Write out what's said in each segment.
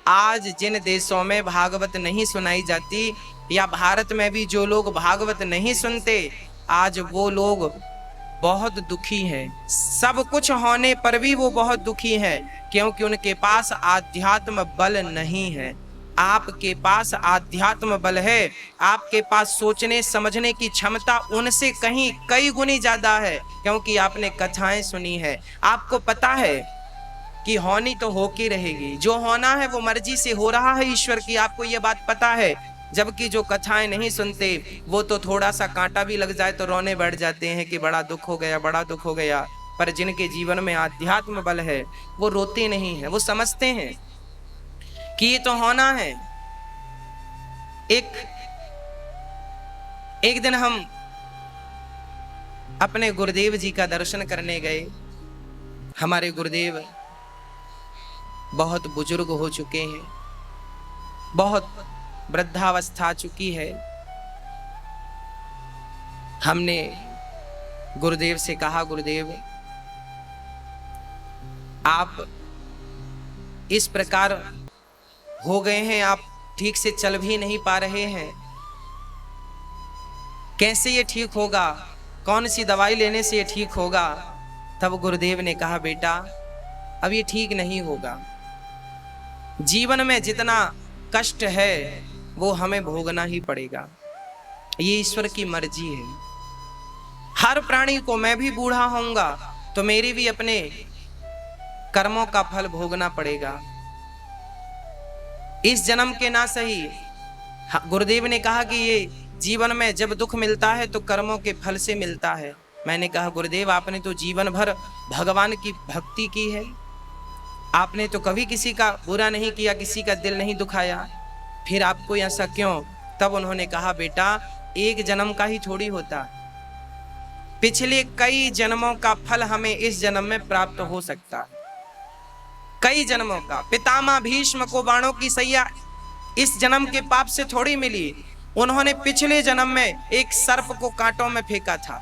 आज जिन देशों में भागवत नहीं सुनाई जाती, या भारत में भी जो लोग भागवत नहीं सुनते, आज वो लोग बहुत दुखी हैं। सब कुछ होने पर भी वो बहुत दुखी हैं, क्योंकि उनके पास आध्यात्म बल नहीं है। आपके पास आध्यात्म बल है, आपके पास सोचने समझने की क्षमता उनसे कहीं कई गुनी ज्यादा है, क्योंकि आपने कथाएं सुनी है। आपको पता है कि होनी तो होके रहेगी, जो होना है वो मर्जी से हो रहा है ईश्वर की, आपको ये बात पता है। जबकि जो कथाएं नहीं सुनते वो तो थोड़ा सा कांटा भी लग जाए तो रोने बैठ जाते हैं कि बड़ा दुख हो गया, बड़ा दुख हो गया। पर जिनके जीवन में आध्यात्म बल है वो रोते नहीं है, वो समझते हैं कि ये तो होना है। एक दिन हम अपने गुरुदेव जी का दर्शन करने गए। हमारे गुरुदेव बहुत बुजुर्ग हो चुके हैं, बहुत वृद्धावस्था चुकी है। हमने गुरुदेव से कहा, गुरुदेव आप इस प्रकार हो गए हैं, आप ठीक से चल भी नहीं पा रहे हैं, कैसे ये ठीक होगा, कौन सी दवाई लेने से ये ठीक होगा। तब गुरुदेव ने कहा, बेटा अब ये ठीक नहीं होगा। जीवन में जितना कष्ट है वो हमें भोगना ही पड़ेगा, ये ईश्वर की मर्जी है। हर प्राणी को, मैं भी बूढ़ा होऊंगा तो मेरी भी अपने कर्मों का फल भोगना पड़ेगा, इस जन्म के ना सही। गुरुदेव ने कहा कि ये जीवन में जब दुख मिलता है तो कर्मों के फल से मिलता है। मैंने कहा, गुरुदेव आपने तो जीवन भर भगवान की भक्ति की है, आपने तो कभी किसी का बुरा नहीं किया, किसी का दिल नहीं दुखाया, फिर आपको ऐसा क्यों। तब उन्होंने कहा, बेटा एक जन्म का ही थोड़ी होता, पिछले कई जन्मों का फल हमें इस जन्म में प्राप्त हो सकता है, कई जन्मों का। पितामह भीष्म को बाणों की सैया इस जन्म के पाप से थोड़ी मिली, उन्होंने पिछले जन्म में एक सर्प को कांटों में फेंका था,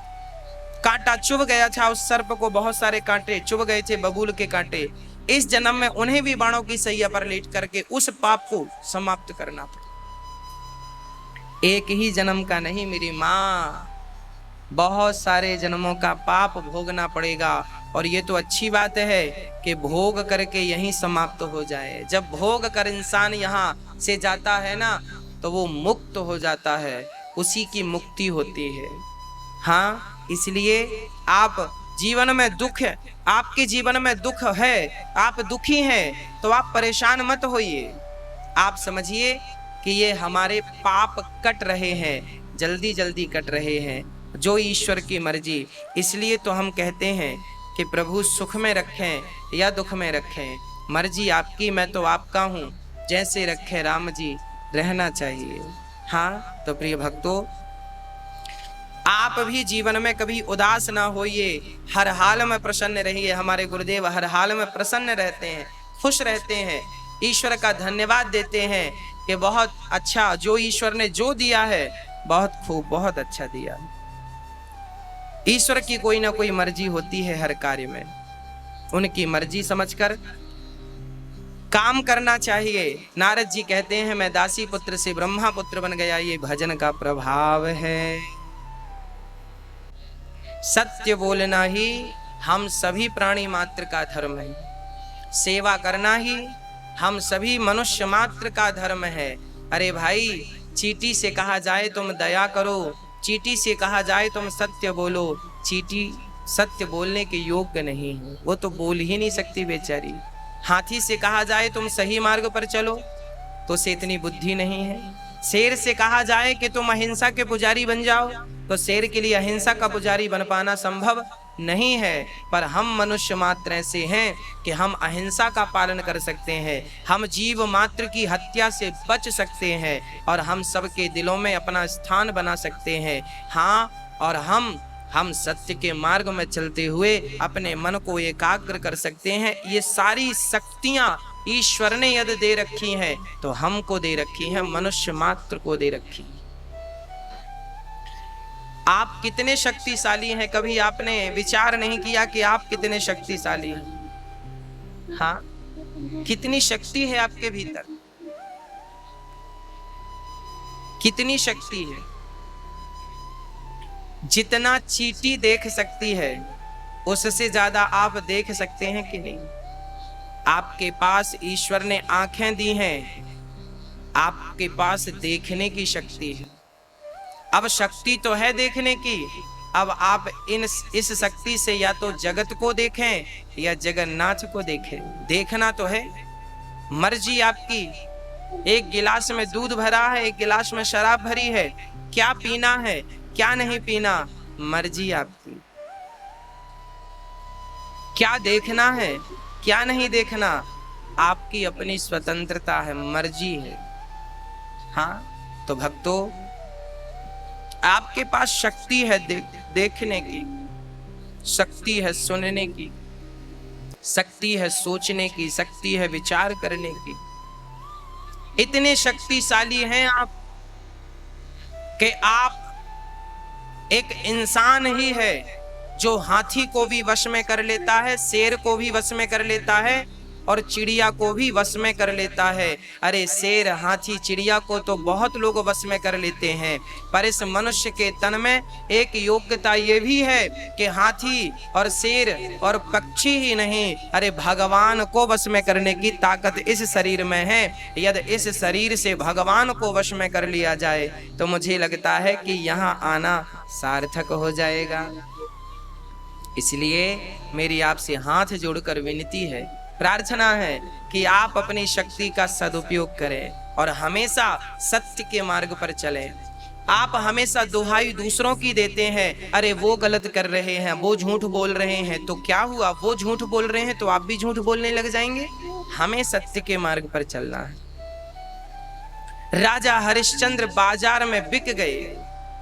कांटा चुभ गया था उस सर्प को, बहुत सारे कांटे चुभ गए थे, बबूल के कांटे। इस जन्म में उन्हें भी बाणों की सैया पर लेट करके उस पाप को समाप्त करना पड़ा। एक ही जन्म का नहीं मेरी माँ, बहुत सारे जन्मों का पाप भोगना पड़ेगा। और ये तो अच्छी बात है कि भोग करके यहीं समाप्त हो जाए। जब भोग कर इंसान यहाँ से जाता है ना तो वो मुक्त हो जाता है, उसी की मुक्ति होती है। हाँ, इसलिए आप जीवन में दुख है, आपके जीवन में दुख है, आप दुखी हैं तो आप परेशान मत होइए। आप समझिए कि ये हमारे पाप कट रहे हैं, जल्दी जल्दी कट रहे हैं, जो ईश्वर की मर्जी। इसलिए तो हम कहते हैं कि प्रभु सुख में रखें या दुख में रखें, मर्जी आपकी, मैं तो आपका हूँ, जैसे रखे राम जी रहना चाहिए। हाँ, तो प्रिय भक्तों, आप भी जीवन में कभी उदास ना होइए, हर हाल में प्रसन्न रहिए। हमारे गुरुदेव हर हाल में प्रसन्न रहते हैं, खुश रहते हैं, ईश्वर का धन्यवाद देते हैं कि बहुत अच्छा, जो ईश्वर ने जो दिया है बहुत खूब, बहुत अच्छा दिया। ईश्वर की कोई ना कोई मर्जी होती है हर कार्य में, उनकी मर्जी समझकर काम करना चाहिए। नारद जी कहते हैं, मैं दासी पुत्र से ब्रह्मा पुत्र बन गया, ये भजन का प्रभाव है। सत्य बोलना ही हम सभी प्राणी मात्र का धर्म है, सेवा करना ही हम सभी मनुष्य मात्र का धर्म है। अरे भाई, चींटी से कहा जाए तुम दया करो, चींटी से कहा जाए तुम सत्य बोलो, चींटी सत्य बोलने के योग्य नहीं है, वो तो बोल ही नहीं सकती बेचारी। हाथी से कहा जाए तुम सही मार्ग पर चलो तो उसे इतनी बुद्धि नहीं है। शेर से कहा जाए कि तुम अहिंसा के पुजारी बन जाओ तो शेर के लिए अहिंसा का पुजारी बन पाना संभव नहीं है। पर हम मनुष्य मात्र ऐसे हैं कि हम अहिंसा का पालन कर सकते हैं, हम जीव मात्र की हत्या से बच सकते हैं और हम सबके दिलों में अपना स्थान बना सकते हैं। हाँ, और हम सत्य के मार्ग में चलते हुए अपने मन को एकाग्र कर सकते हैं। ये सारी शक्तियां ईश्वर ने यदि दे रखी हैं तो हमको दे रखी हैं, मनुष्य मात्र को दे रखी। आप कितने शक्तिशाली हैं, कभी आपने विचार नहीं किया कि आप कितने शक्तिशाली हैं? हाँ, कितनी शक्ति है आपके भीतर, कितनी शक्ति है। जितना चींटी देख सकती है उससे ज्यादा आप देख सकते हैं कि नहीं? आपके पास ईश्वर ने आंखें दी हैं, आपके पास देखने की शक्ति है। अब शक्ति तो है देखने की, अब आप इस शक्ति से या तो जगत को देखें या जगन्नाथ को देखें। देखना तो है, मर्जी आपकी। एक गिलास में दूध भरा है, एक गिलास में शराब भरी है, क्या पीना है क्या नहीं पीना, मर्जी आपकी। क्या देखना है क्या नहीं देखना, आपकी अपनी स्वतंत्रता है, मर्जी है। हाँ, तो भक्तों, आपके पास शक्ति है देखने की, शक्ति है सुनने की, शक्ति है सोचने की, शक्ति है विचार करने की। इतने शक्तिशाली हैं आप कि आप एक इंसान ही है जो हाथी को भी वश में कर लेता है, शेर को भी वश में कर लेता है और चिड़िया को भी वश में कर लेता है। अरे शेर, हाथी, चिड़िया को तो बहुत लोग वश में कर लेते हैं, पर इस मनुष्य के तन में एक योग्यता ये भी है कि हाथी और शेर और पक्षी ही नहीं, अरे भगवान को वश में करने की ताकत इस शरीर में है। यदि इस शरीर से भगवान को वश में कर लिया जाए तो मुझे लगता है कि यहाँ आना सार्थक हो जाएगा। इसलिए मेरी आपसे हाथ जोड़कर विनती है, प्रार्थना है कि आप अपनी शक्ति का सदुपयोग करें और हमेशा सत्य के मार्ग पर चलें। आप हमेशा दुहाई दूसरों की देते हैं, अरे वो गलत कर रहे हैं, वो झूठ बोल रहे हैं, तो क्या हुआ, वो झूठ बोल रहे हैं तो आप भी झूठ बोलने लग जाएंगे। हमें सत्य के मार्ग पर चलना है। राजा हरिश्चंद्र बाजार में बिक गए,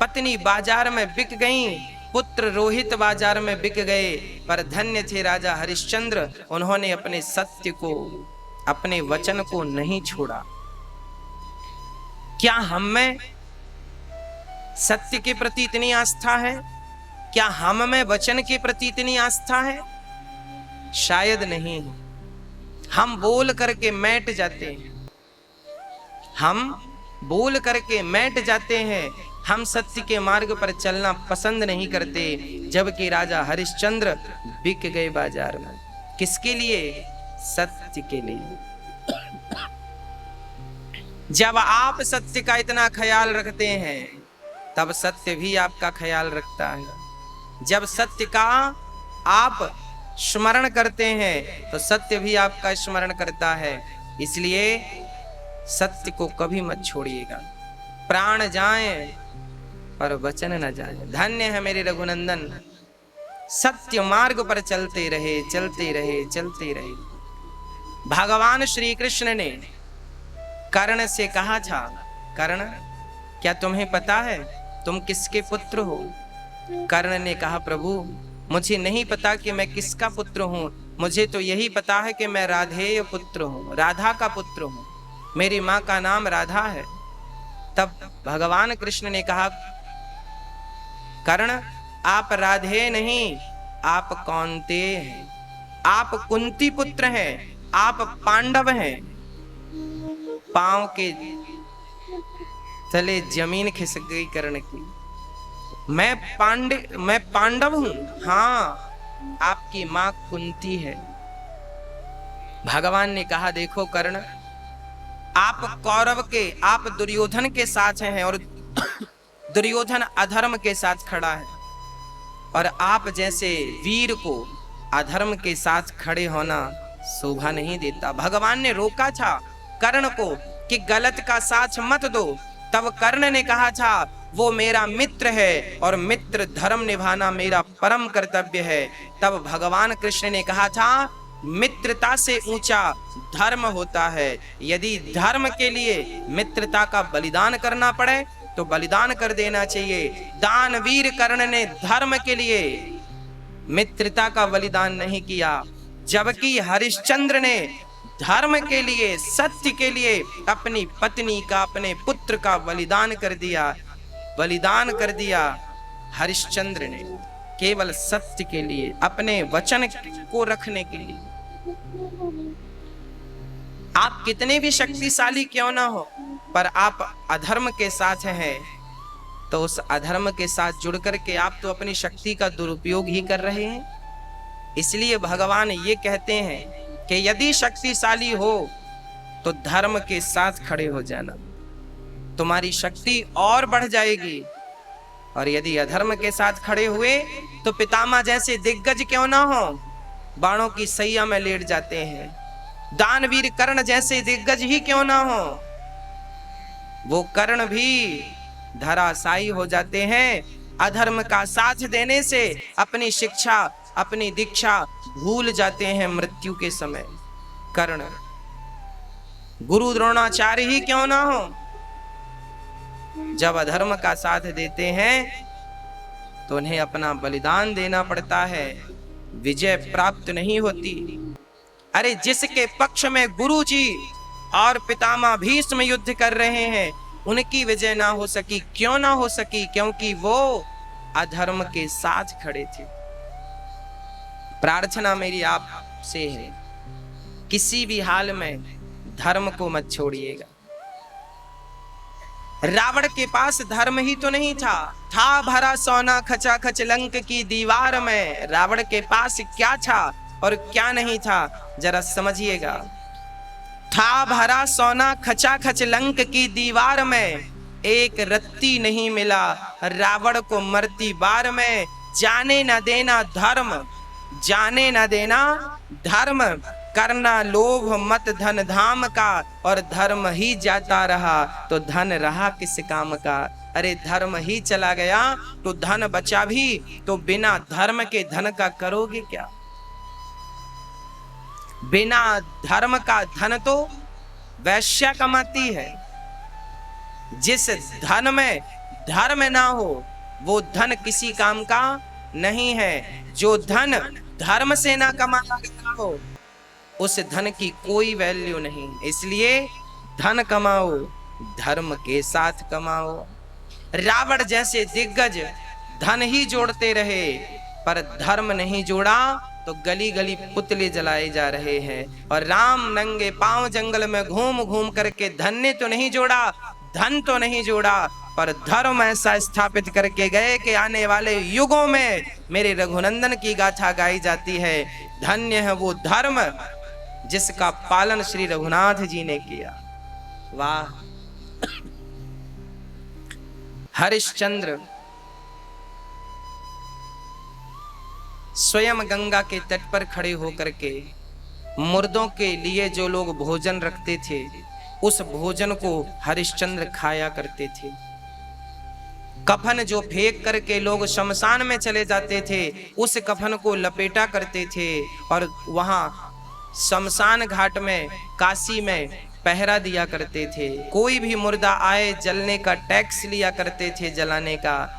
पत्नी बाजार में बिक गई, पुत्र रोहित बाजार में बिक गए, पर धन्य थे राजा हरिश्चंद्र, उन्होंने अपने सत्य को, अपने वचन को नहीं छोड़ा। क्या हम में सत्य के प्रति इतनी आस्था है? क्या हम में वचन के प्रति इतनी आस्था है? शायद नहीं। हम बोल करके मैट जाते हैं, हम बोल करके मैट जाते हैं, हम सत्य के मार्ग पर चलना पसंद नहीं करते। जबकि राजा हरिश्चंद्र बिक गए बाजार में, किसके लिए? सत्य के लिए। जब आप सत्य का इतना ख्याल रखते हैं तब सत्य भी आपका ख्याल रखता है। जब सत्य का आप स्मरण करते हैं तो सत्य भी आपका स्मरण करता है। इसलिए सत्य को कभी मत छोड़िएगा। प्राण जाए पर वचन न जाए। धन्य है मेरे रघुनंदन, सत्य मार्ग पर चलते रहे, चलते रहे, चलते रहे। भगवान श्री कृष्ण ने कर्ण से कहा था, कर्ण क्या तुम्हें पता है तुम किसके पुत्र हो? कर्ण ने कहा, प्रभु मुझे नहीं पता कि मैं किसका पुत्र हूँ, मुझे तो यही पता है कि मैं राधेय पुत्र हूँ, राधा का पुत्र हूँ, मेरी माँ का नाम राधा है। तब भगवान कृष्ण ने कहा, कर्ण आप राधे नहीं, आप कौन्तेय हैं, आप कुंती पुत्र हैं, आप पांडव हैं। पांव के तले जमीन खिसक गई कर्ण की। मैं पांडव हूं, हाँ आपकी मां कुंती है। भगवान ने कहा, देखो कर्ण, आप कौरव के, आप दुर्योधन के साथ हैं और दुर्योधन अधर्म के साथ खड़ा है, और आप जैसे वीर को अधर्म के साथ खड़े होना शोभा नहीं देता। भगवान ने रोका था कर्ण को कि गलत का साथ मत दो। तब कर्ण ने कहा था, वो मेरा मित्र है और मित्र धर्म निभाना मेरा परम कर्तव्य है। तब भगवान कृष्ण ने कहा था, मित्रता से ऊंचा धर्म होता है। यदि धर्म के लिए मित्रता का बलिदान करना पड़े तो बलिदान कर देना चाहिए। दानवीर कर्ण ने धर्म के लिए मित्रता का बलिदान नहीं किया, जबकि हरिश्चंद्र ने धर्म के लिए, सत्य के लिए अपनी पत्नी का, अपने पुत्र का बलिदान कर दिया। बलिदान कर दिया हरिश्चंद्र ने केवल सत्य के लिए, अपने वचन को रखने के लिए। आप कितने भी शक्तिशाली क्यों ना हो, पर आप अधर्म के साथ हैं तो उस अधर्म के साथ जुड़ करके आप तो अपनी शक्ति का दुरुपयोग ही कर रहे हैं। इसलिए भगवान ये कहते हैं कि यदि शक्तिशाली हो तो धर्म के साथ खड़े हो जाना, तुम्हारी शक्ति और बढ़ जाएगी। और यदि अधर्म के साथ खड़े हुए तो पितामह जैसे दिग्गज क्यों ना हो, बाणों की सैया में लेट जाते हैं। दानवीर कर्ण जैसे दिग्गज ही क्यों ना हो, वो कर्ण भी धराशायी हो जाते हैं। अधर्म का साथ देने से अपनी शिक्षा, अपनी दीक्षा भूल जाते हैं मृत्यु के समय। कर्ण गुरु द्रोणाचार्य ही क्यों ना हो, जब अधर्म का साथ देते हैं तो उन्हें अपना बलिदान देना पड़ता है, विजय प्राप्त नहीं होती। अरे जिसके पक्ष में गुरु जी और पितामह भीष्म युद्ध कर रहे हैं, उनकी विजय ना हो सकी, क्यों ना हो सकी? क्योंकि वो अधर्म के साथ खड़े थे। प्रार्थना मेरी आपसे है, किसी भी हाल में धर्म को मत छोड़िएगा। रावण के पास धर्म ही तो नहीं था भरा सोना खचा खच लंक की दीवार में। रावण के पास क्या था और क्या नहीं था, जरा समझिएगा। था भरा सोना खचा खच लंक की दीवार में, एक रत्ती नहीं मिला रावण को मरती बार में। जाने न देना धर्म, जाने न देना धर्म, करना लोभ मत धन धाम का, और धर्म ही जाता रहा तो धन रहा किस काम का। अरे धर्म ही चला गया तो धन बचा भी, तो बिना धर्म के धन का करोगे क्या? बिना धर्म का धन तो वैश्या कमाती है। जिस धन में धर्म ना हो वो धन किसी काम का नहीं है। जो धन धर्म से ना कमाया गया हो उस धन की कोई वैल्यू नहीं। इसलिए धन कमाओ, धर्म के साथ कमाओ। रावण जैसे दिग्गज धन ही जोड़ते रहे पर धर्म नहीं जोड़ा तो गली गली पुतले जलाए जा रहे हैं। और राम नंगे पांव जंगल में घूम घूम करके धन ने तो नहीं जोड़ा, धन तो नहीं जोड़ा, पर धर्म ऐसा स्थापित करके गए कि आने वाले युगों में मेरे रघुनंदन की गाथा गाई जाती है। धन्य है वो धर्म जिसका पालन श्री रघुनाथ जी ने किया। वाह! हरिश्चंद्र स्वयं गंगा के तट पर खड़े होकर के मुर्दों के लिए जो लोग भोजन रखते थे उस भोजन को हरिश्चंद्र खाया करते थे। कफन जो फेंक करके लोग शमशान में चले जाते थे उस कफन को लपेटा करते थे और वहां शमशान घाट में, काशी में पहरा दिया करते थे। कोई भी मुर्दा आए जलने का टैक्स लिया करते थे, जलाने का।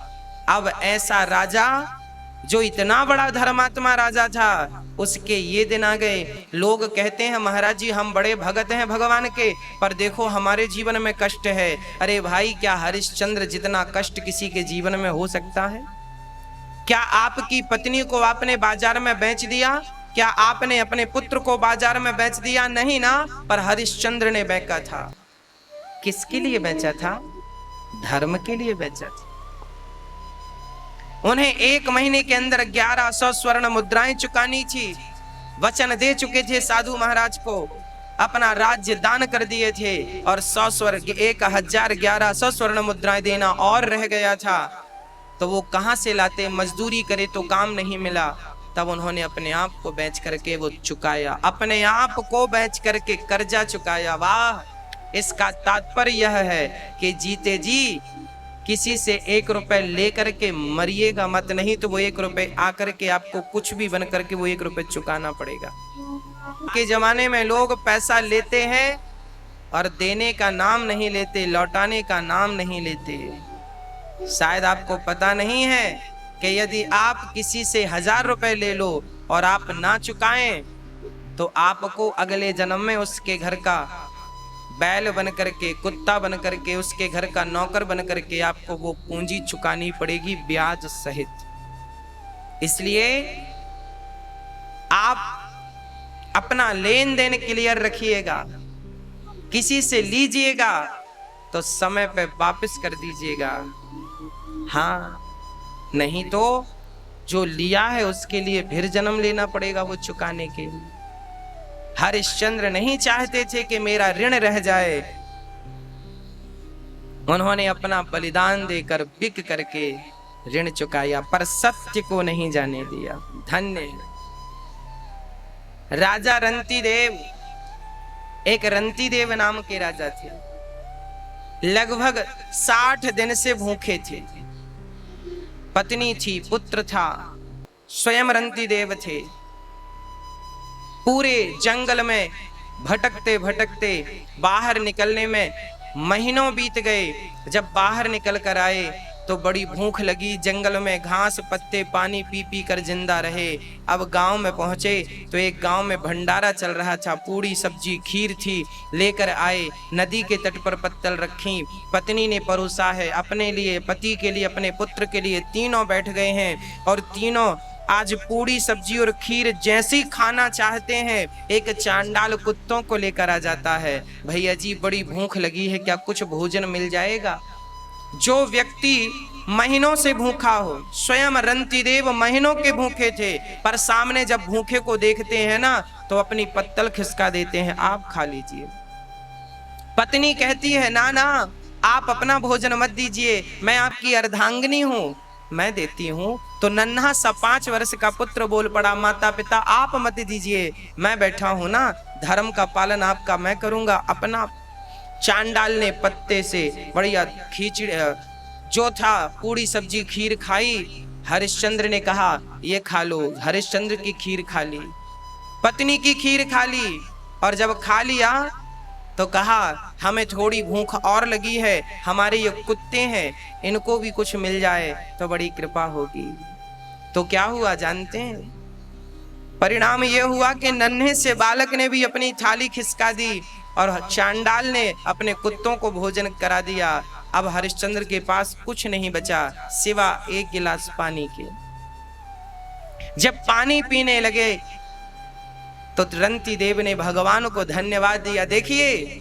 अब ऐसा राजा जो इतना बड़ा धर्मात्मा राजा था, उसके ये दिन आ गए। लोग कहते हैं महाराज जी हम बड़े भगत हैं भगवान के, पर देखो हमारे जीवन में कष्ट है। अरे भाई, क्या हरिश्चंद्र जितना कष्ट किसी के जीवन में हो सकता है? क्या आपकी पत्नी को आपने बाजार में बेच दिया? क्या आपने अपने पुत्र को बाजार में बेच दिया? नहीं ना। पर हरिश्चंद्र ने बेचा था। किसके लिए बेचा था? धर्म के लिए बेचा था। उन्हें 1 महीने के अंदर 1100 स्वर्ण मुद्राएं चुकानी थी। वचन दे चुके थे साधु महाराज को, अपना राज्य दान कर दिए थे और 1100 स्वर्ण मुद्राएं देना और रह गया था। तो वो कहां से लाते? मजदूरी करे तो काम नहीं मिला, तब उन्होंने अपने आप को बेच करके वो चुकाया, अपने आप को बेच करके कर्जा चुकाया। वाह! इसका तात्पर्य यह है कि जीते जी किसी से 1 रुपए लेकर के मरिएगा मत, नहीं तो वो 1 रुपए आकर के आपको कुछ भी बन करके वो 1 रुपए चुकाना पड़ेगा। के जमाने में लोग पैसा लेते हैं और देने का नाम नहीं लेते, लौटाने का नाम नहीं लेते। शायद आपको पता नहीं है कि यदि आप किसी से 1000 रुपए ले लो और आप ना चुकाएं तो आपको अगले जन्म में उसके घर का बैल बन करके, कुत्ता बन करके, उसके घर का नौकर बन करके आपको वो पूंजी चुकानी पड़ेगी ब्याज सहित। इसलिए आप अपना लेन देन क्लियर रखिएगा। किसी से लीजिएगा तो समय पे वापस कर दीजिएगा, हाँ नहीं तो जो लिया है उसके लिए फिर जन्म लेना पड़ेगा वो चुकाने के लिए। हरिश्चंद्र नहीं चाहते थे कि मेरा ऋण रह जाए, उन्होंने अपना बलिदान देकर बिक करके ऋण चुकाया, पर सत्य को नहीं जाने दिया। धन्य राजा रंतिदेव, एक रंतिदेव नाम के राजा थे, लगभग 60 दिन से भूखे थे। पत्नी थी, पुत्र था, स्वयं रंतिदेव थे। पूरे जंगल में भटकते भटकते बाहर निकलने में महीनों बीत गए। जब बाहर निकल कर आए तो बड़ी भूख लगी, जंगल में घास पत्ते पानी पी पी कर जिंदा रहे। अब गांव में पहुंचे तो एक गांव में भंडारा चल रहा था, पूड़ी सब्जी खीर थी, लेकर आए। नदी के तट पर पत्तल रखी, पत्नी ने परोसा है अपने लिए, पति के लिए, अपने पुत्र के लिए। तीनों बैठ गए हैं और तीनों आज पूड़ी सब्जी और खीर जैसी खाना चाहते हैं। एक चांडाल कुत्तों को लेकर आ जाता है, भैया जी बड़ी भूख लगी है, क्या कुछ भोजन मिल जाएगा। जो व्यक्ति महीनों से भूखा हो, स्वयं रंतिदेव महीनों के भूखे थे, पर सामने जब भूखे को देखते हैं ना तो अपनी पत्तल खिसका देते हैं, आप खा लीजिए। पत्नी कहती है ना ना आप अपना भोजन मत दीजिए, मैं आपकी अर्धांगिनी हूं, मैं देती हूं। तो नन्हा सा 5 वर्ष का पुत्र बोल पड़ा, माता पिता आप मत दीजिए, मैं बैठा हूं ना, धर्म का पालन आपका मैं करूंगा अपना। चांडाल ने पत्ते से बढ़िया खिचड़ी जो था पूरी सब्जी खीर खाई। हरिश्चंद्र ने कहा ये खा लो, हरिश्चंद्र की खीर खा ली, पत्नी की खीर खा ली, और जब खा लिया तो कहा हमें थोड़ी भूख और लगी है, हमारे ये कुत्ते हैं इनको भी कुछ मिल जाए तो बड़ी कृपा होगी। तो क्या हुआ जानते हैं, परिणाम ये हुआ कि नन्हे से बालक ने भी अपनी थाली खिसका दी और चांडाल ने अपने कुत्तों को भोजन करा दिया। अब हरिश्चंद्र के पास कुछ नहीं बचा सिवा 1 गिलास पानी के। जब पानी पीने लगे तो रंतिदेव ने भगवान को धन्यवाद दिया। देखिए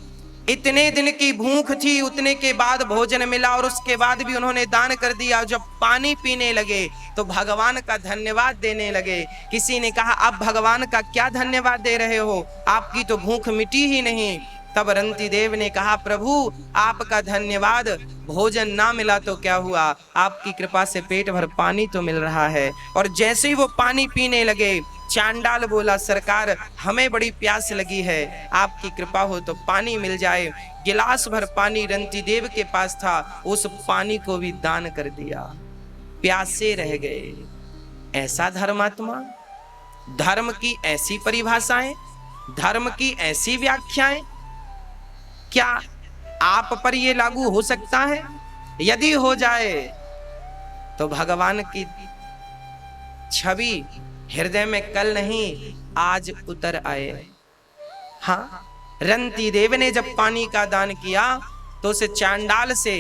इतने दिन की भूख थी, उतने के बाद भोजन मिला और उसके बाद भी उन्होंने दान कर दिया। जब पानी पीने लगे तो भगवान का धन्यवाद देने लगे। किसी ने कहा आप भगवान का क्या धन्यवाद दे रहे हो, आपकी तो भूख मिटी ही नहीं। तब रंतिदेव ने कहा प्रभु आपका धन्यवाद, भोजन ना मिला तो क्या हुआ, आपकी कृपा से पेट भर पानी तो मिल रहा है। और जैसे ही वो पानी पीने लगे चांडाल बोला सरकार हमें बड़ी प्यास लगी है, आपकी कृपा हो तो पानी मिल जाए। गिलास भर पानी रंतिदेव के पास था, उस पानी को भी दान कर दिया, प्यासे रह गए। ऐसा धर्मात्मा, धर्म की ऐसी परिभाषाएं, धर्म की ऐसी व्याख्याएं, क्या आप पर ये लागू हो सकता है? यदि हो जाए तो भगवान की छवि हृदय में कल नहीं आज उतर आए। हाँ, रंतिदेव ने जब पानी का दान किया तो उसे चांडाल से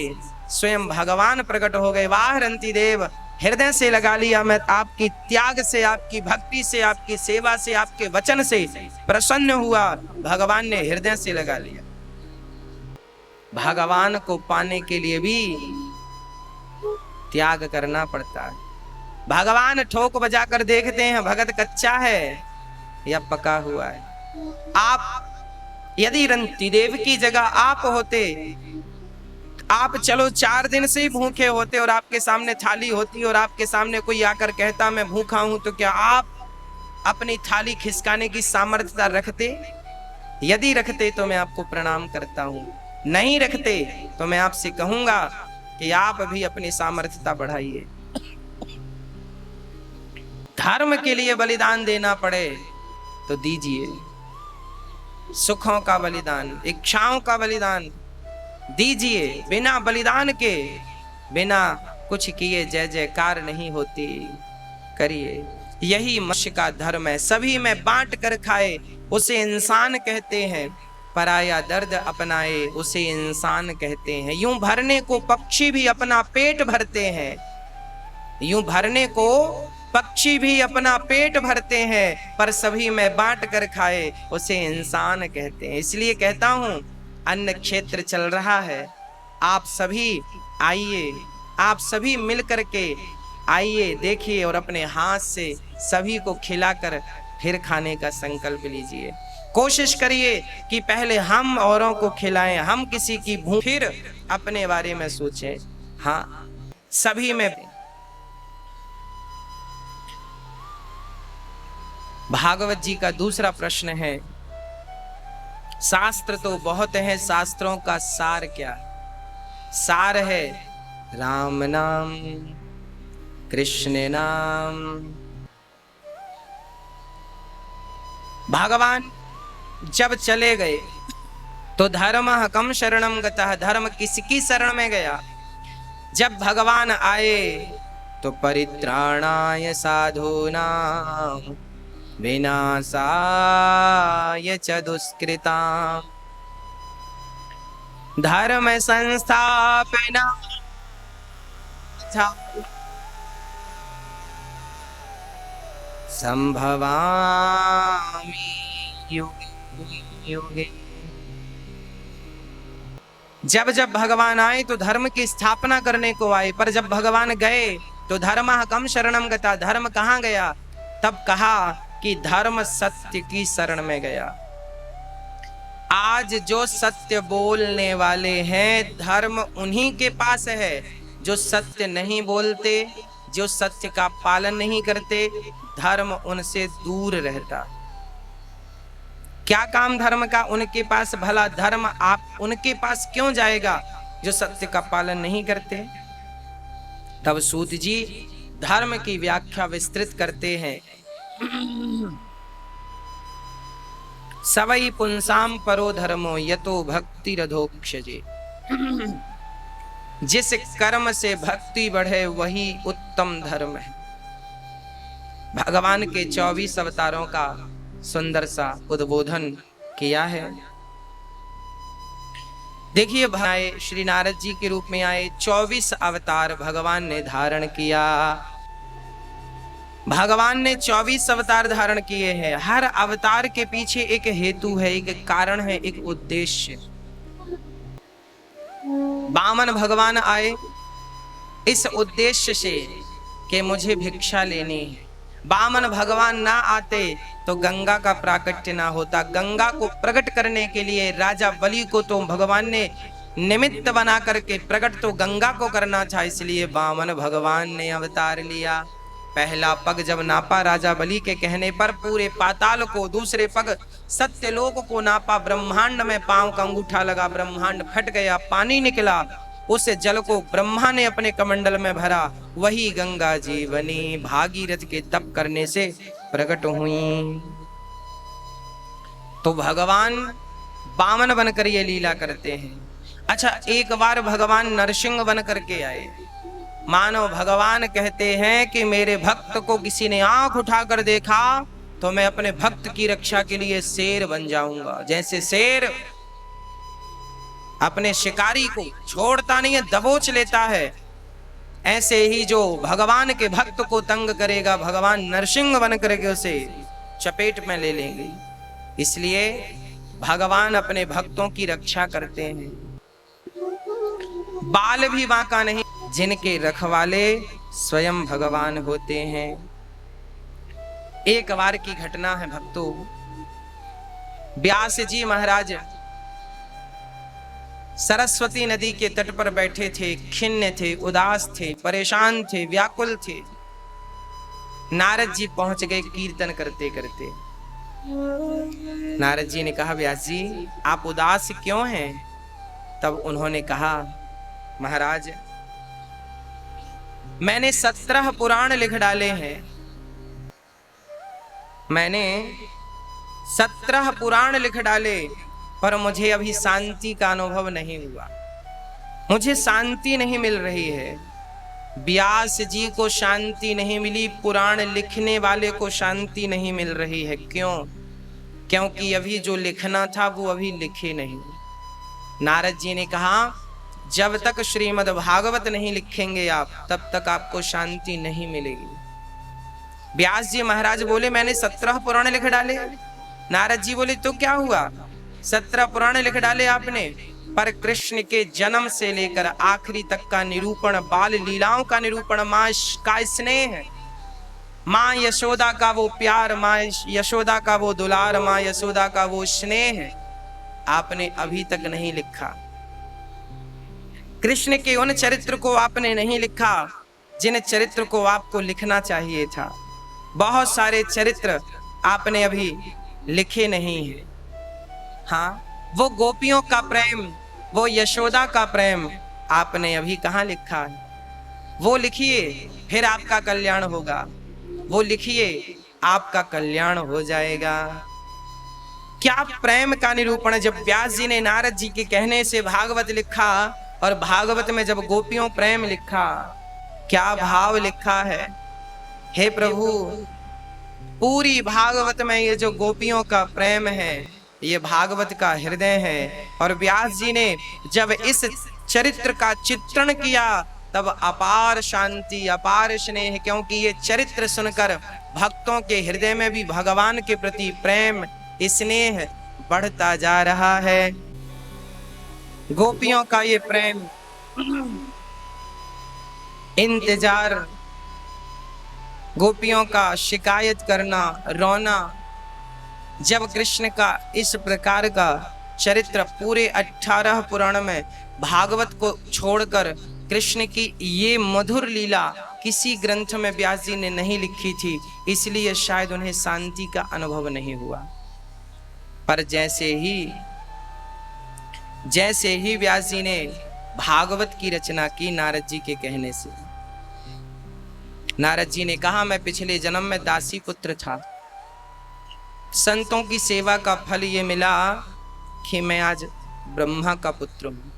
स्वयं भगवान प्रकट हो गए। वाह रंतिदेव, हृदय से लगा लिया, मैं आपकी त्याग से, आपकी भक्ति से, आपकी सेवा से, आपके वचन से प्रसन्न हुआ। भगवान ने हृदय से लगा लिया। भगवान को पाने के लिए भी त्याग करना पड़ता है। भगवान ठोक बजा कर देखते हैं भगत कच्चा है या पका हुआ है। आप यदि रंतिदेव की जगह आप होते, आप चलो 4 दिन से ही भूखे होते और आपके सामने थाली होती और आपके सामने कोई आकर कहता मैं भूखा हूं, तो क्या आप अपनी थाली खिसकाने की सामर्थ्यता रखते? यदि रखते तो मैं आपको प्रणाम करता हूं, नहीं रखते तो मैं आपसे कहूंगा कि आप भी अपनी सामर्थ्यता बढ़ाइए। धर्म के लिए बलिदान देना पड़े तो दीजिए, सुखों का बलिदान, इच्छाओं का बलिदान दीजिए। बिना बलिदान के, बिना कुछ किए जय जयकार नहीं होती, करिए। यही मनुष्य का धर्म है। सभी में बांट कर खाए उसे इंसान कहते हैं, पराया दर्द अपनाए उसे इंसान कहते हैं। यूं भरने को पक्षी भी अपना पेट भरते हैं, यूं भरने को पक्षी भी अपना पेट भरते हैं, पर सभी में बांट कर खाए उसे इंसान कहते हैं। इसलिए कहता हूं अन्न क्षेत्र चल रहा है। आप सभी आइए, आप सभी मिल करके आइए, देखिए और अपने हाथ से सभी को खिलाकर फिर खाने का संकल्प लीजिए। कोशिश करिए कि पहले हम औरों को खिलाएं, हम किसी की भूख, फिर अपने बारे में सोचें। हाँ, सभी में। भागवत जी का दूसरा प्रश्न है, शास्त्र तो बहुत हैं, शास्त्रों का सार क्या? सार है राम नाम, कृष्ण नाम। भगवान जब चले गए तो धर्मः कम शरणं गतः, धर्म किसकी शरण में गया? जब भगवान आए तो परित्राणाय साधूनां विनाशाय च दुष्कृतां धर्म संस्थापनार्थाय संभवामि युगे युगे। जब जब भगवान आए तो धर्म की स्थापना करने को आए, पर जब भगवान गए तो धर्मः कम शरणं गतः, धर्म कहाँ गया? तब कहा कि धर्म सत्य की शरण में गया। आज जो सत्य बोलने वाले हैं, धर्म उन्हीं के पास है। जो सत्य नहीं बोलते, जो सत्य का पालन नहीं करते, धर्म उनसे दूर रहता। क्या काम धर्म का उनके पास? भला धर्म आप उनके पास क्यों जाएगा जो सत्य का पालन नहीं करते? तब सूत जी धर्म की व्याख्या विस्तृत करते हैं। सवै पुंसाम परो धर्मो यतो भक्ति रधोक्षजे। जिस कर्म से भक्ति बढ़े वही उत्तम धर्म है। भगवान के 24 अवतारों का सुंदर सा उद्बोधन किया है। देखिए भाई, श्री नारद जी के रूप में आए, 24 अवतार भगवान ने धारण किया। भगवान ने 24 अवतार धारण किए हैं। हर अवतार के पीछे एक हेतु है, एक कारण है, एक उद्देश्य। वामन भगवान आए इस उद्देश्य से कि मुझे भिक्षा लेनी है। वामन भगवान ना आते तो गंगा का प्राकट्य ना होता। गंगा को प्रकट करने के लिए राजा बलि को तो भगवान ने निमित्त बना करके प्रकट तो गंगा को करना था, इसलिए वामन भगवान ने अवतार लिया। पहला पग जब नापा राजा बलि के कहने पर, पूरे पाताल को, दूसरे पग सत्यलोक को नापा। ब्रह्मांड में पांव का अंगूठा लगा, ब्रह्मांड फट गया, पानी निकला। उस जल को ब्रह्मा ने अपने कमंडल में भरा। वही गंगा जी बनी, भागीरथ के तप करने से प्रकट हुई। तो भगवान वामन बनकर ये लीला करते हैं। अच्छा, एक बार भगवान नरसिंह बन करके आए। मानो भगवान कहते हैं कि मेरे भक्त को किसी ने आंख उठाकर देखा तो मैं अपने भक्त की रक्षा के लिए शेर बन जाऊंगा। जैसे शेर अपने शिकारी को छोड़ता नहीं है, दबोच लेता है, ऐसे ही जो भगवान के भक्त को तंग करेगा, भगवान नरसिंह बन करके उसे चपेट में ले लेंगे। इसलिए भगवान अपने भक्तों की रक्षा करते हैं। बाल भी बांका नहीं, जिनके रखवाले स्वयं भगवान होते हैं। एक बार की घटना है भक्तों, व्यास जी महाराज सरस्वती नदी के तट पर बैठे थे, खिन्न थे, उदास थे, परेशान थे, व्याकुल थे। नारद जी पहुंच गए कीर्तन करते करते। नारद जी ने कहा, व्यास जी आप उदास क्यों हैं? तब उन्होंने कहा, महाराज मैंने 17 पुराण लिख डाले हैं। मैंने 17 पुराण लिख डाले, पर मुझे अभी शांति का अनुभव नहीं हुआ। मुझे शांति नहीं मिल रही है। व्यास जी को शांति नहीं मिली, पुराण लिखने वाले को शांति नहीं मिल रही है। क्यों? क्योंकि अभी जो लिखना था वो अभी लिखे नहीं। नारद जी ने कहा, जब तक श्रीमद् भागवत नहीं लिखेंगे आप, तब तक आपको शांति नहीं मिलेगी। व्यास जी महाराज बोले, मैंने 17 पुराण लिख डाले। नारद जी बोले, तो क्या हुआ? 17 पुराण लिख डाले आपने, पर कृष्ण के जन्म से लेकर आखिरी तक का निरूपण, बाल लीलाओं का निरूपण, मां का स्नेह, मां यशोदा का वो प्यार, मां यशोदा का वो दुलार, मां यशोदा का वो स्नेह आपने अभी तक नहीं लिखा। कृष्ण के उन चरित्र को आपने नहीं लिखा जिन चरित्र को आपको लिखना चाहिए था। बहुत सारे चरित्र आपने अभी लिखे नहीं हैं। हाँ, वो गोपियों का प्रेम, वो यशोदा का प्रेम आपने अभी कहाँ लिखा है। वो लिखिए, फिर आपका कल्याण होगा। वो लिखिए, आपका कल्याण हो जाएगा। क्या प्रेम का निरूपण! जब व्यास जी ने नारद जी के कहने से भागवत लिखा, और भागवत में जब गोपियों प्रेम लिखा, क्या भाव लिखा है। हे प्रभु, पूरी भागवत में ये जो गोपियों का प्रेम है, ये भागवत का हृदय है। और व्यास जी ने जब इस चरित्र का चित्रण किया, तब अपार शांति, अपार स्नेह, क्योंकि ये चरित्र सुनकर भक्तों के हृदय में भी भगवान के प्रति प्रेम, स्नेह बढ़ता जा रहा है। गोपियों का ये प्रेम, इंतजार, गोपियों का शिकायत करना, रोना, जब कृष्ण का इस प्रकार का चरित्र पूरे 18 पुराण में भागवत को छोड़कर कृष्ण की ये मधुर लीला किसी ग्रंथ में व्यास जी ने नहीं लिखी थी, इसलिए शायद उन्हें शांति का अनुभव नहीं हुआ। पर जैसे ही व्यास जी ने भागवत की रचना की नारद जी के कहने से, नारद जी ने कहा, मैं पिछले जन्म में दासी पुत्र था, संतों की सेवा का फल ये मिला कि मैं आज ब्रह्मा का पुत्र हूं,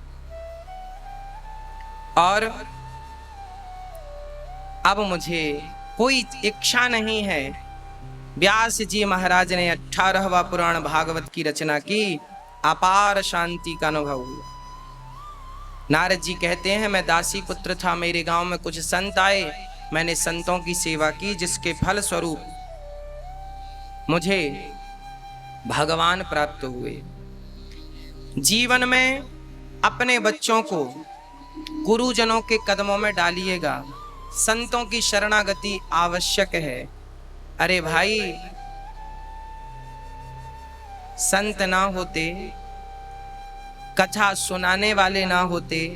और अब मुझे कोई इच्छा नहीं है। व्यास जी महाराज ने 18वां पुराण भागवत की रचना की, अपार शांति का अनुभव हुआ। नारद जी कहते हैं, मैं दासी पुत्र था, मेरे गांव में कुछ संत आए, मैंने संतों की सेवा की, जिसके फल स्वरूप मुझे भगवान प्राप्त हुए। जीवन में अपने बच्चों को गुरुजनों के कदमों में डालिएगा, संतों की शरणागति आवश्यक है। अरे भाई, संत ना होते, कथा सुनाने वाले ना होते,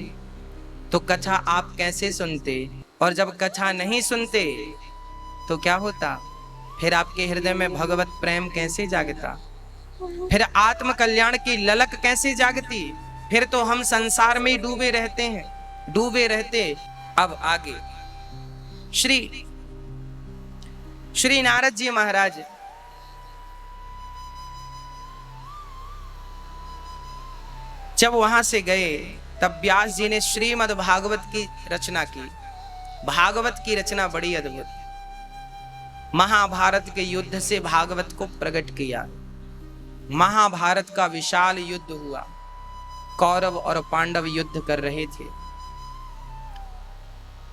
तो कथा आप कैसे सुनते? और जब कथा नहीं सुनते तो क्या होता? फिर आपके हृदय में भगवत प्रेम कैसे जागता? फिर आत्म कल्याण की ललक कैसे जागती? फिर तो हम संसार में ही डूबे रहते हैं, डूबे रहते। अब आगे श्री नारद जी महाराज जब वहां से गए, तब व्यास जी ने श्रीमद् भागवत की रचना की। भागवत की रचना बड़ी अद्भुत, महाभारत के युद्ध से भागवत को प्रकट किया। महाभारत का विशाल युद्ध हुआ, कौरव और पांडव युद्ध कर रहे थे।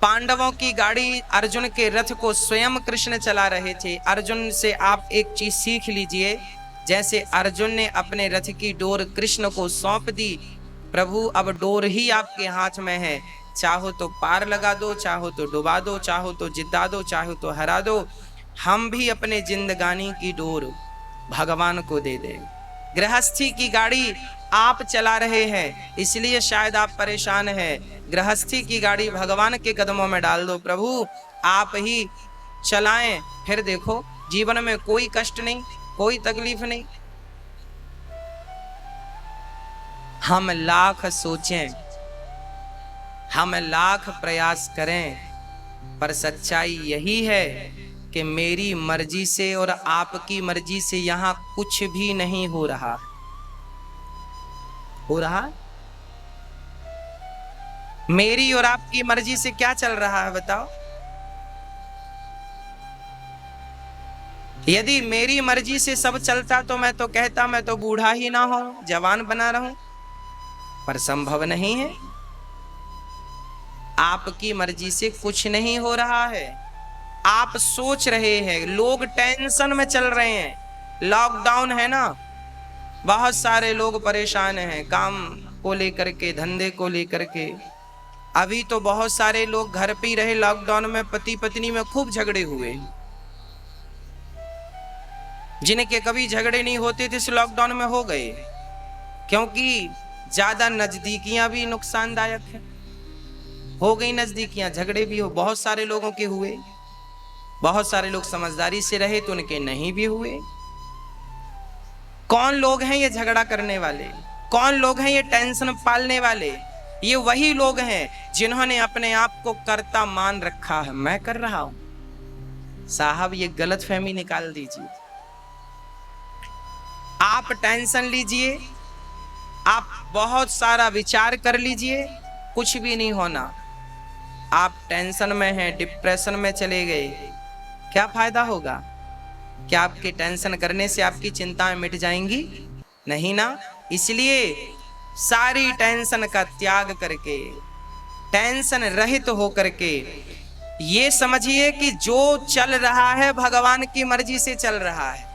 पांडवों की गाड़ी, अर्जुन के रथ को स्वयं कृष्ण चला रहे थे। अर्जुन से आप एक चीज सीख लीजिए, जैसे अर्जुन ने अपने रथ की डोर कृष्ण को सौंप दी, प्रभु अब डोर ही आपके हाथ में है, चाहो तो पार लगा दो, चाहो तो डुबा दो, चाहो तो जिता दो, चाहो तो हरा दो। हम भी अपने जिंदगानी की डोर भगवान को दे दे। गृहस्थी की गाड़ी आप चला रहे हैं, इसलिए शायद आप परेशान हैं। गृहस्थी की गाड़ी भगवान के कदमों में डाल दो, प्रभु आप ही चलाएं, फिर देखो जीवन में कोई कष्ट नहीं, कोई तकलीफ नहीं। हम लाख सोचें, हम लाख प्रयास करें, पर सच्चाई यही है कि मेरी मर्जी से और आपकी मर्जी से यहां कुछ भी नहीं हो रहा। हो रहा मेरी और आपकी मर्जी से क्या चल रहा है बताओ? यदि मेरी मर्जी से सब चलता तो मैं तो कहता मैं तो बूढ़ा ही ना हूं, जवान बना रहूं, पर संभव नहीं है। आपकी मर्जी से कुछ नहीं हो रहा है। आप सोच रहे हैं, लोग टेंशन में चल रहे हैं। लॉकडाउन है ना, बहुत सारे लोग परेशान हैं काम को लेकर के, धंधे को लेकर के। अभी तो बहुत सारे लोग घर पे ही रहे लॉकडाउन में, पति पत्नी में खूब झगड़े हुए। जिनके कभी झगड़े नहीं होते थे इस लॉकडाउन में हो गए, क्योंकि ज्यादा नजदीकियां भी नुकसानदायक है। हो गई नजदीकियां, झगड़े भी हो, बहुत सारे लोगों के हुए। बहुत सारे लोग समझदारी से रहे तो उनके नहीं भी हुए। कौन लोग हैं ये झगड़ा करने वाले? कौन लोग हैं ये टेंशन पालने वाले? ये वही लोग हैं जिन्होंने अपने आप को कर्ता मान रखा है। मैं कर रहा हूं। साहब ये गलत फहमी निकाल दीजिए। आप टेंशन लीजिए, आप बहुत सारा विचार कर लीजिए, कुछ भी नहीं होना। आप टेंशन में हैं, डिप्रेशन में चले गए, क्या फायदा होगा? क्या आपके टेंशन करने से आपकी चिंताएं मिट जाएंगी? नहीं ना। इसलिए सारी टेंशन का त्याग करके, टेंशन रहित होकर के ये समझिए कि जो चल रहा है भगवान की मर्जी से चल रहा है।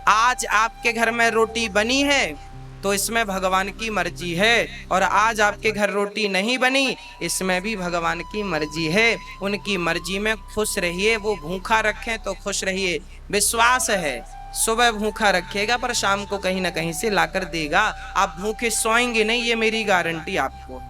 आज आपके घर में रोटी बनी है तो इसमें भगवान की मर्जी है, और आज आपके घर रोटी नहीं बनी इसमें भी भगवान की मर्जी है। उनकी मर्जी में खुश रहिए। वो भूखा रखें तो खुश रहिए। विश्वास है सुबह भूखा रखेगा पर शाम को कहीं ना कहीं से लाकर देगा। आप भूखे सोएंगे नहीं, ये मेरी गारंटी आपको।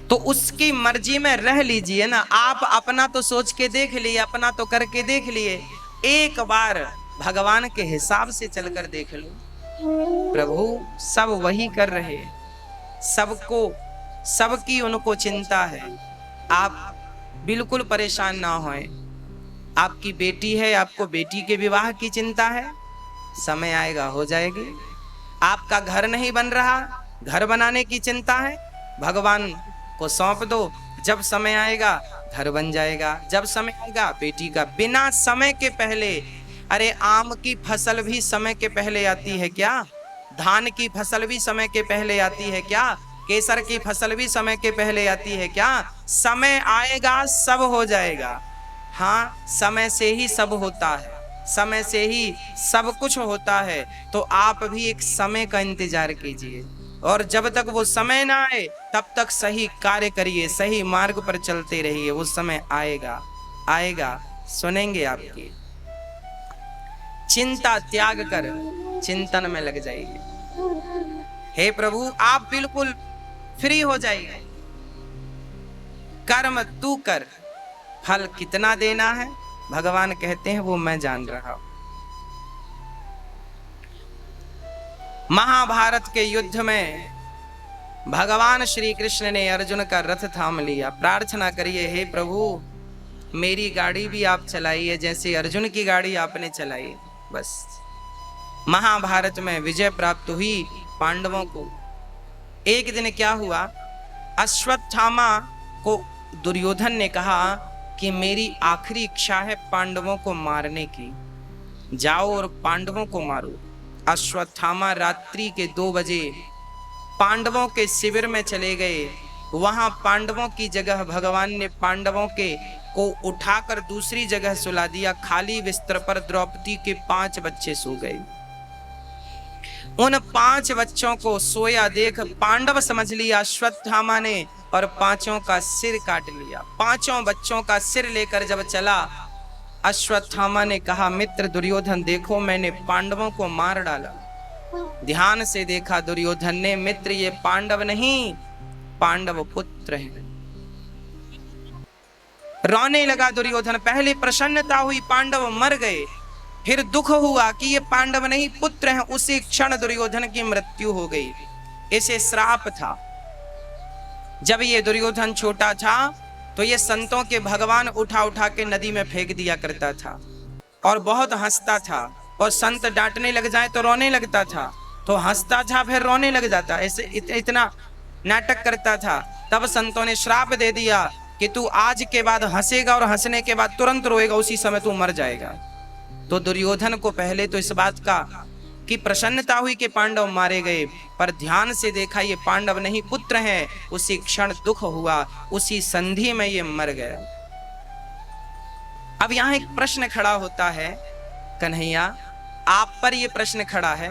तो उसकी मर्जी में रह लीजिए ना। आप अपना तो सोच के देख लिए, अपना तो करके देख लिए, एक बार भगवान के हिसाब से चलकर देख लो। प्रभु सब वही कर रहे, सबको सबकी उनको चिंता है। आप बिल्कुल परेशान ना होएं। आपकी बेटी है, आपको बेटी के विवाह की चिंता है, समय आएगा हो जाएगी। आपका घर नहीं बन रहा, घर बनाने की चिंता है, भगवान को सौंप दो, जब समय आएगा घर बन जाएगा। जब समय आएगा बेटी का। बिना समय के पहले, अरे आम की फसल भी समय के पहले आती है क्या? धान की फसल भी समय के पहले आती है क्या? केसर की फसल भी समय के पहले आती है क्या? समय आएगा सब हो जाएगा। हाँ, समय से ही सब होता है, समय से ही सब कुछ होता है। तो आप भी एक समय का इंतजार कीजिए, और जब तक वो समय ना आए तब तक सही कार्य करिए, सही मार्ग पर चलते रहिए। वो समय आएगा, आएगा, सुनेंगे आपकी। चिंता त्याग कर चिंतन में लग जाइए। हे प्रभु आप बिल्कुल फ्री हो जाइए। कर्म तू कर, फल कितना देना है भगवान कहते हैं वो मैं जान रहा हूं। महाभारत के युद्ध में भगवान श्री कृष्ण ने अर्जुन का रथ थाम लिया। प्रार्थना करिए, हे प्रभु मेरी गाड़ी भी आप चलाइए जैसे अर्जुन की गाड़ी आपने चलाई। बस महाभारत में विजय प्राप्त हुई पांडवों को। एक दिन क्या हुआ, अश्वत्थामा को दुर्योधन ने कहा कि मेरी आखिरी इच्छा है पांडवों को मारने की, जाओ और पांडवों को मारो। अश्वत्थामा रात्रि के 2 बजे पांडवों के शिविर में चले गए। वहां पांडवों की जगह भगवान ने पांडवों के को उठाकर दूसरी जगह सुला दिया। खाली बिस्तर पर द्रौपदी के 5 बच्चे सो गए। उन 5 बच्चों को सोया देख पांडव समझ लिया अश्वत्थामा ने, और 5 का सिर काट लिया। 5 बच्चों का सिर लेकर जब चला, अश्वत्थामा ने कहा, मित्र दुर्योधन देखो मैंने पांडवों को मार डाला। ध्यान से देखा दुर्योधन ने, मित्र ये पांडव नहीं पांडव पुत्र हैं। रोने लगा दुर्योधन। पहले प्रसन्नता हुई पांडव मर गए, फिर दुख हुआ कि ये पांडव नहीं पुत्र हैं। उसी क्षण दुर्योधन की मृत्यु हो गई। इसे श्राप था। जब ये दुर्योधन छोटा था तो ये संतों के भगवान उठा उठा के नदी में फेंक दिया करता था, और बहुत हंसता था। और संत डांटने लग जाए तो रोने लगता था, तो हंसता था फिर रोने लग जाता, ऐसे इतना नाटक करता था। तब संतों ने श्राप दे दिया कि तू आज के बाद हंसेगा और हंसने के बाद तुरंत रोएगा, उसी समय तू मर जाएगा। तो दुर्योधन को पहले तो इस बात का की प्रसन्नता हुई कि पांडव मारे गए, पर ध्यान से देखा ये पांडव नहीं पुत्र हैं। उसी क्षण दुख हुआ, उसी संधि में ये मर गया। अब यहां एक प्रश्न खड़ा होता है, कन्हैया आप पर ये प्रश्न खड़ा है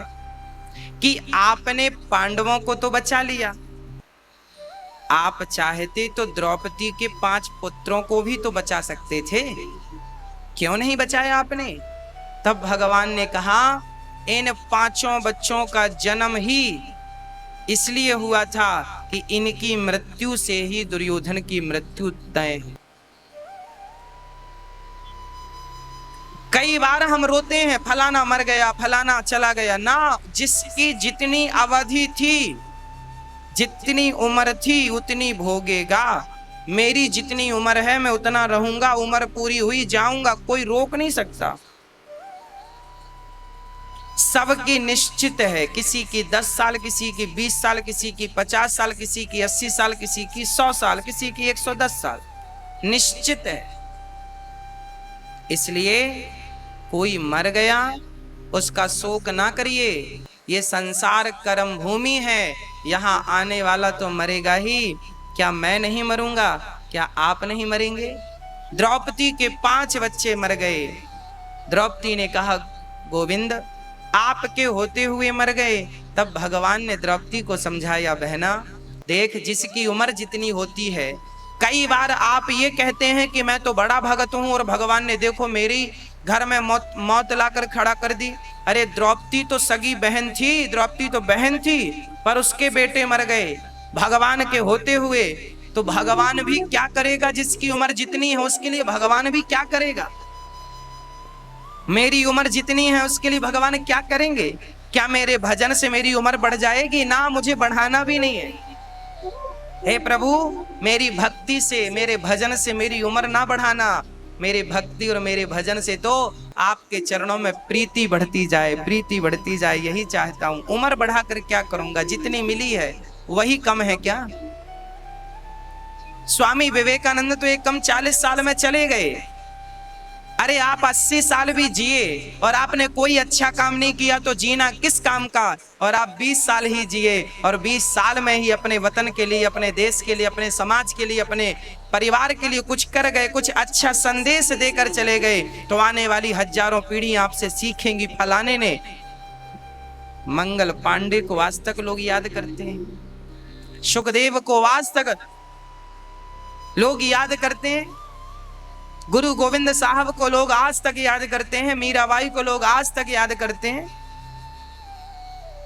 कि आपने पांडवों को तो बचा लिया, आप चाहते तो द्रौपदी के 5 पुत्रों को भी तो बचा सकते थे, क्यों नहीं बचाया आपने? तब भगवान ने कहा इन 5 बच्चों का जन्म ही इसलिए हुआ था कि इनकी मृत्यु से ही दुर्योधन की मृत्यु तय है। कई बार हम रोते हैं फलाना मर गया, फलाना चला गया ना, जिसकी जितनी अवधि थी, जितनी उम्र थी उतनी भोगेगा। मेरी जितनी उम्र है मैं उतना रहूंगा, उम्र पूरी हुई जाऊंगा, कोई रोक नहीं सकता। सबकी निश्चित है, किसी की 10 साल, किसी की 20 साल, किसी की 50 साल, किसी की 80 साल, किसी की 100 साल, किसी की 110 साल, निश्चित है। इसलिए कोई मर गया उसका शोक ना करिए, ये संसार कर्म भूमि है, यहाँ आने वाला तो मरेगा ही। क्या मैं नहीं मरूंगा? क्या आप नहीं मरेंगे? द्रौपदी के 5 बच्चे मर गए। द्रौपदी ने कहा गोविंद आपके होते हुए मर गए। तब भगवान ने द्रौपदी को समझाया, बहना देख, जिसकी उम्र जितनी होती है, कई बार आप ये कहते हैं कि मैं तो बड़ा भगत हूं और भगवान ने देखो मेरी घर में मौत लाकर खड़ा कर दी। अरे द्रौपदी तो सगी बहन थी, द्रौपदी तो बहन थी, पर उसके बेटे मर गए भगवान के होते हुए, तो भगवान भी क्या करेगा? जिसकी उम्र जितनी है उसके लिए भगवान भी क्या करेगा? मेरी उम्र जितनी है उसके लिए भगवान क्या करेंगे? क्या मेरे भजन से मेरी उम्र बढ़ जाएगी? ना, मुझे बढ़ाना भी नहीं है। हे प्रभु, मेरी भक्ति से, मेरे भजन से मेरी उम्र ना बढ़ाना, मेरे भक्ति और मेरे भजन से तो आपके चरणों में प्रीति बढ़ती जाए, प्रीति बढ़ती जाए, यही चाहता हूं। उम्र बढ़ाकर क्या करूंगा? जितनी मिली है वही कम है क्या? स्वामी विवेकानंद तो एक कम 40 साल में चले गए। अरे आप 80 साल भी जिए और आपने कोई अच्छा काम नहीं किया तो जीना किस काम का? और आप 20 साल ही जिए और 20 साल में ही अपने वतन के लिए, अपने देश के लिए, अपने समाज के लिए, अपने परिवार के लिए कुछ कर गए, कुछ अच्छा संदेश देकर चले गए, तो आने वाली हजारों पीढ़ी आपसे सीखेंगी। फलाने ने, मंगल पांडे को आज तक लोग याद करते हैं, सुखदेव को आज तक लोग याद करते हैं, गुरु गोविंद साहब को लोग आज तक याद करते हैं, मीराबाई को लोग आज तक याद करते हैं।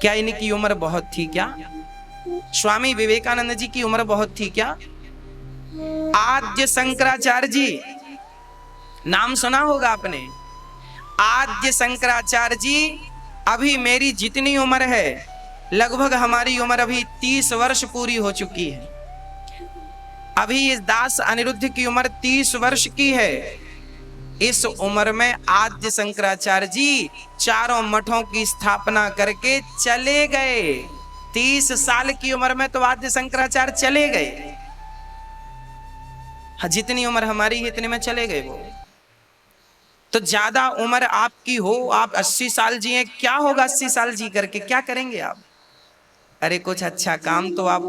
क्या इनकी उम्र बहुत थी क्या? स्वामी विवेकानंद जी की उम्र बहुत थी क्या? आद्य शंकराचार्य जी, नाम सुना होगा आपने। आद्य शंकराचार्य जी, अभी मेरी जितनी उम्र है, लगभग हमारी उम्र अभी 30 वर्ष पूरी हो चुकी है। अभी इस दास अनिरुद्ध की उम्र 30 वर्ष की है। इस उम्र में आद्य शंकराचार्य जी 4 मठों की स्थापना करके चले गए। 30 साल की उम्र में तो आद्य शंकराचार्य चले गए। जितनी उम्र हमारी है इतने में चले गए वो। तो ज्यादा उम्र आपकी हो, आप 80 साल जिए, क्या होगा 80 साल जी करके? क्या करेंगे आप? अरे कुछ अच्छा काम तो आप